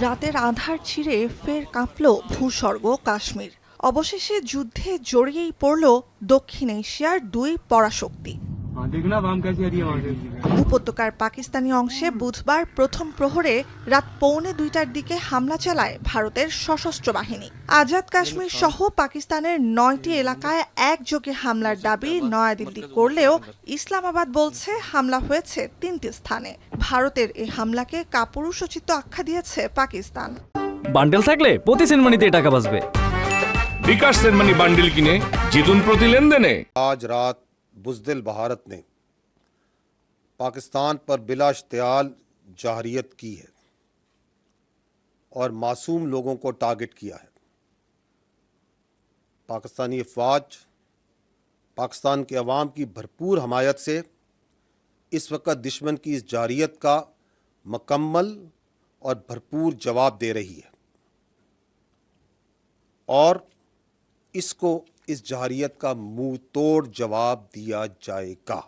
রাতের আঁধার ছিঁড়ে ফের কাঁপল ভূস্বর্গ কাশ্মীর। অবশেষে যুদ্ধে জড়িয়েই পড়ল দক্ষিণ এশিয়ার দুই পরাশক্তি। উপত্যকার পাকিস্তানি অংশে বুধবার প্রথম প্রহরে রাত 1:45টার দিকে হামলা চালায় ভারতের সশস্ত্র বাহিনী। আজাদ কাশ্মীর সহ পাকিস্তানের 9টি এলাকায় একযোগে হামলার দাবি নয়াদিল্লি করলেও ইসলামাবাদ বলছে হামলা হয়েছে 3টি স্থানে। ভারতের এই হামলাকে কাপুরুষোচিত আখ্যা দিয়েছে পাকিস্তান। বান্ডেল থাকলে প্রতি সেনমানিতে টাকা বাঁচবে। বিকাশ সেনমানি বান্ডেল কিনে জিতুন প্রতি লেনদেনে। आज रात बुज़दिल भारत ने पाकिस्तान पर बिला इश्तियाल जहरीत की है और मासूम लोगों को टारगेट किया है। पाकिस्तानी अफवाज पाकिस्तान के अवाम की भरपूर हमायत से इस वक्त दुश्मन की इस जारियत का मुकम्मल और भरपूर जवाब दे रही है और इसको इस जारियत का मुंह तोड़ जवाब दिया जाएगा।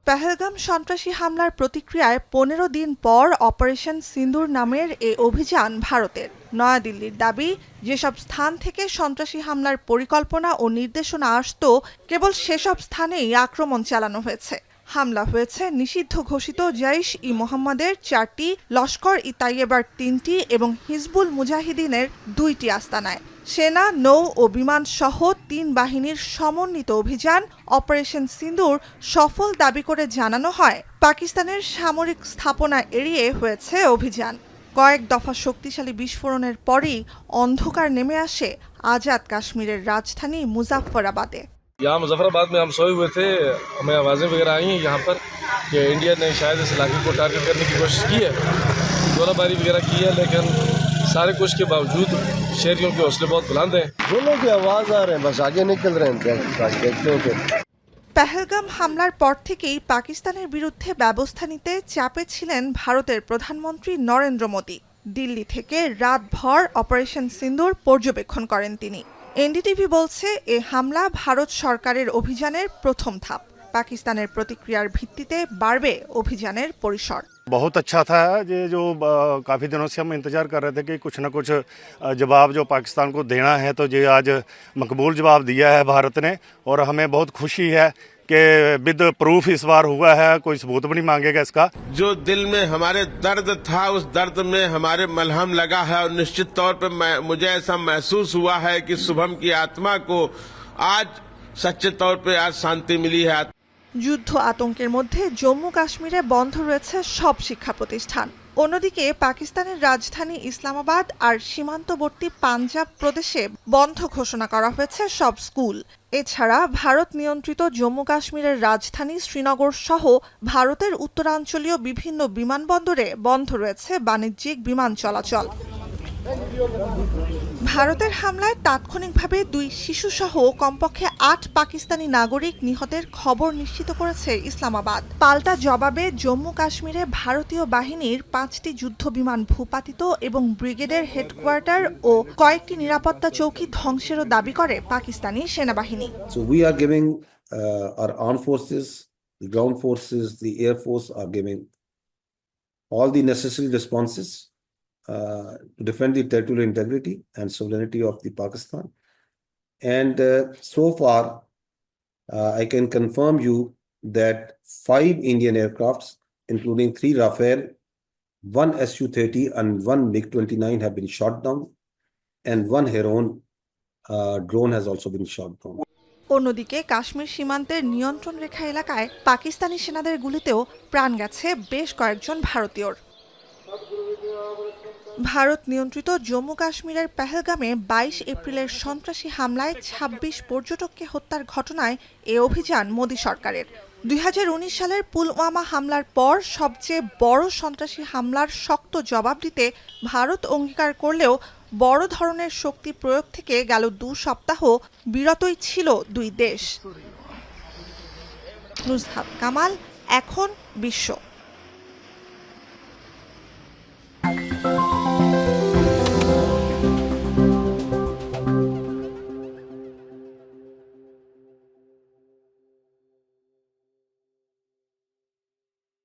পেহেলগাম সন্ত্রাসী হামলার প্রতিক্রিয়ায় 15 দিন পর অপারেশন সিন্দুর নামের এ অভিযান ভারতের। নয়াদিল্লির দাবি, যেসব স্থান থেকে সন্ত্রাসী হামলার পরিকল্পনা ও নির্দেশনা আসত কেবল সেসব স্থানেই আক্রমণ চালানো হয়েছে। হামলা হয়েছে নিষিদ্ধ ঘোষিত জৈশ-ই মোহাম্মদের 4টি, লস্কর-ই-তাইয়েবার 3টি এবং হিজবুল মুজাহিদিনের 2টি আস্তানায়। সেনা, নৌ ও বিমান সহ 3 বাহিনীর সমন্বিত অভিযান অপারেশন সিন্দুর সফল দাবি করে জানানো হয় পাকিস্তানের সামরিক স্থাপনা এড়িয়ে হয়েছে অভিযান। কয়েক দফা শক্তিশালী বিস্ফোরণের পরই অন্ধকার নেমে আসে আজাদ কাশ্মীরের রাজধানী মুজাফফরাবাদে। यहाँ मुजफ्फराबाद में हम सोए हुए थे, हमें आवाज़ें वगैरह आई हैं यहाँ पर कि इंडिया ने शायद इस इलाके को टारगेट करने की कोशिश की है, गोलाबारी वगैरह की है, लेकिन सारे कुछ के बावजूद शहरियों के हौसले बहुत बुलंद हैं। दोनों की आवाज़ आ रहे हैं, बस आगे निकल रहे हैं, देखते हो। পেহেলগাম হামলার পর থেকেই পাকিস্তানের বিরুদ্ধে ব্যবস্থা নিতে চাপে ছিলেন ভারতের প্রধানমন্ত্রী নরেন্দ্র মোদী। দিল্লি থেকে রাতভর অপারেশন সিন্দুর পর্যবেক্ষণ করেন তিনি। এনডিটিভি বলছে, এ হামলা ভারত সরকারের অভিযানের প্রথম ধাপ। পাকিস্তানের প্রতিক্রিয়ার ভিত্তিতে বাড়বে অভিযানের পরিসর। बहुत अच्छा था ये जो काफ़ी दिनों से हम इंतज़ार कर रहे थे कि कुछ ना कुछ जवाब जो पाकिस्तान को देना है, तो ये आज मकबूल जवाब दिया है भारत ने और हमें बहुत खुशी है कि विद प्रूफ इस बार हुआ है, कोई सबूत भी नहीं मांगेगा इसका। जो दिल में हमारे दर्द था, उस दर्द में हमारे मलहम लगा है और निश्चित तौर पर मुझे ऐसा महसूस हुआ है कि शुभम की आत्मा को आज सच्चे तौर पे आज शांति मिली है। যুদ্ধ আতঙ্কের মধ্যে জম্মু কাশ্মীরে বন্ধ রয়েছে সব শিক্ষা প্রতিষ্ঠান। অন্যদিকে পাকিস্তানের রাজধানী ইসলামাবাদ আর সীমান্তবর্তী পাঞ্জাব প্রদেশে বন্ধ ঘোষণা করা হয়েছে সব স্কুল। এছাড়া ভারত নিয়ন্ত্রিত জম্মু কাশ্মীরের রাজধানী শ্রীনগর সহ ভারতের উত্তরাঞ্চলীয় বিভিন্ন বিমানবন্দরে বন্ধ রয়েছে বাণিজ্যিক বিমান চলাচল। ভারতের হামলায় তাৎক্ষণিকভাবে 2 শিশুসহ কমপক্ষে 8 পাকিস্তানি নাগরিক নিহতের খবর নিশ্চিত করেছে ইসলামাবাদ। পাল্টা জবাবে জম্মু কাশ্মীরে ভারতীয় বাহিনীর 5টি যুদ্ধবিমান ভূপাতিত এবং ব্রিগেডের হেডকোয়ার্টার ও কয়েকটি নিরাপত্তা চৌকি ধ্বংসেরও দাবি করে পাকিস্তানি সেনাবাহিনী। So we are giving our armed forces, the ground forces, the air force are giving all the necessary responses to defend the territorial integrity and sovereignty of the Pakistan. And so far, I can confirm you that 5 Indian aircrafts, including 3 Rafale, 1 Su-30 and 1 MiG-29 have been shot down, and 1 Heron drone has also been shot down. অন্যদিকে কাশ্মীর সীমান্তের নিয়ন্ত্রণ রেখা এলাকায় পাকিস্তানি সেনাদের গুলিতেও প্রাণ গেছে বেশ কয়েকজন ভারতীয়র। ভারত নিয়ন্ত্রিত জম্মু কাশ্মীরের পেহেলগামে 22 এপ্রিলের সন্ত্রাসী হামলায় 26 পর্যটককে হত্যার ঘটনায় এ অভিযান মোদী সরকারের। 2019 সালের পুলওয়ামা হামলার পর সবচেয়ে বড় সন্ত্রাসী হামলার শক্ত জবাব দিতে ভারত অঙ্গীকার করলেও বড় ধরনের শক্তি প্রয়োগ থেকে গেল 2 সপ্তাহ বিরতই ছিল দুই দেশ। নুসহাত কামাল, এখন বিশ্ব।